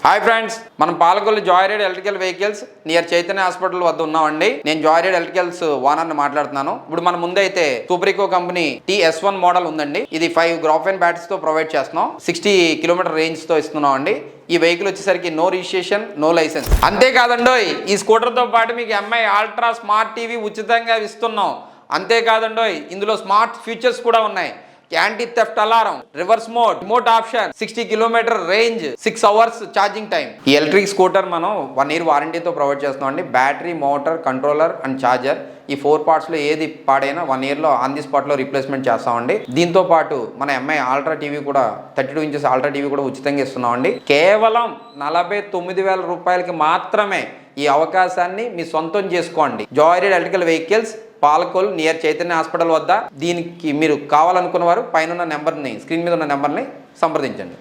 Hi friends, మనం Palakollu joyride electrical vehicles near Chaitanya hospital వద్ద ఉన్నామండి. నేను జాయ్రైడ్ ఎలక్ట్రికల్స్ ఓనర్ని మాట్లాడుతున్నాను. ఇప్పుడు మన ముందైతే సూపరికో కంపెనీ TS1 మోడల్ ఉందండి. ఇది 5 గ్రాఫెన్ బ్యాటరీస్ తో ప్రొవైడ్ చేస్తున్నాం. 60 కిలోమీటర్ రేంజ్ తో ఇస్తున్నాం అండి. ఈ వెహికల్ వచ్చేసరికి నో రిజిస్ట్రేషన్, నో లైసెన్స్. అంతేకాదండోయ్, ఈ స్కూటర్ తో పాటు మీకు MI అల్ట్రా స్మార్ట్ టీవీ ఉచితంగా ఇస్తున్నాం. అంతేకాదండోయ్, ఇందులో స్మార్ట్ ఫీచర్స్ కూడా ఉన్నాయి. Anti theft alarm, reverse mode, remote option, 60 kilometre range, 6 hours charging time. ఈ ఎలక్ట్రిక్ స్కూటర్ మనం 1 ఇయర్ వారంటీతో ప్రొవైడ్ చేస్తున్నాం అండి. Battery, motor, controller and charger ఈ 4 parts లో ఏది పాడైనా 1 ఇయర్ లో ఆన్ ది స్పాట్ లో రీప్లేస్మెంట్ చేస్తామండి. దీంతో పాటు మన MI అల్ట్రా టీవీ కూడా 32 ఇంచెస్ అల్ట్రా టీవీ కూడా ఉచితంగా ఇస్తున్నామండి. కేవలం 49,000 రూపాయలకి మాత్రమే ఈ అవకాశాన్ని మీ సొంతం చేసుకోండి. Joyride electrical vehicles, Palakol near Chaitanya hospital వద్ద. దీనికి మీరు కావాలనుకున్న వారు పైన నెంబర్ని, స్క్రీన్ మీద ఉన్న నెంబర్ని సంప్రదించండి.